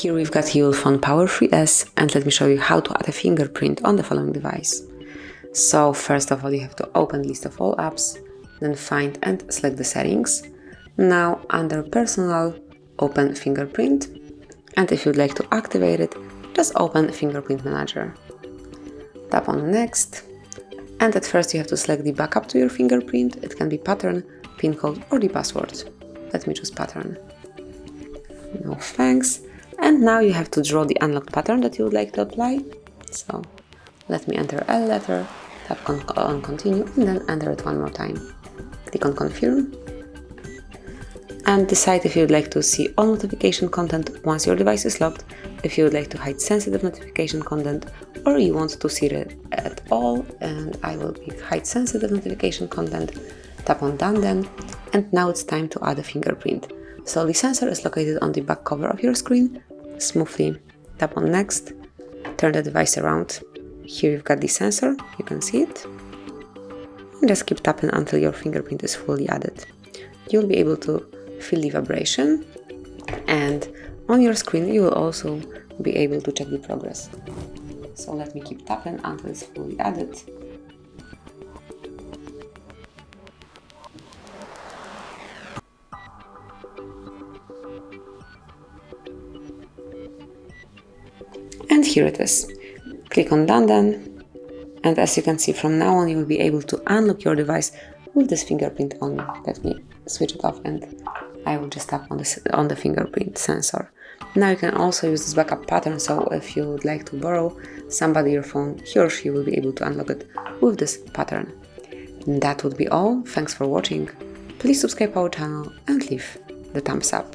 Here we've got ULEFONE Power 3S, and let me show you how to add a fingerprint on the following device. So first of all, you have to open list of all apps, then find and select the settings. Now under personal, open fingerprint, and if you'd like to activate it, just open Fingerprint Manager. Tap on next, and at first you have to select the backup to your fingerprint. It can be pattern, pin code or the password. Let me choose pattern. No thanks. And now you have to draw the unlocked pattern that you would like to apply. So let me enter L letter, tap on continue, and then enter it one more time. Click on confirm. And decide if you would like to see all notification content once your device is locked, if you would like to hide sensitive notification content, or you want to see it at all, and I will hide sensitive notification content. Tap on done then, and now it's time to add a fingerprint. So the sensor is located on the back cover of your screen. Smoothly tap on next, turn the device around. Here you've got the sensor, you can see it. And just keep tapping until your fingerprint is fully added. You'll be able to feel the vibration, and on your screen you will also be able to check the progress. So let me keep tapping until it's fully added. And here it is. Click on done then, and as you can see, from now on you will be able to unlock your device with this fingerprint only. Let me switch it off, and I will just tap on the fingerprint sensor. Now you can also use this backup pattern, so if you would like to borrow somebody your phone, he or she will be able to unlock it with this pattern. And that would be all. Thanks for watching. Please subscribe our channel and leave the thumbs up.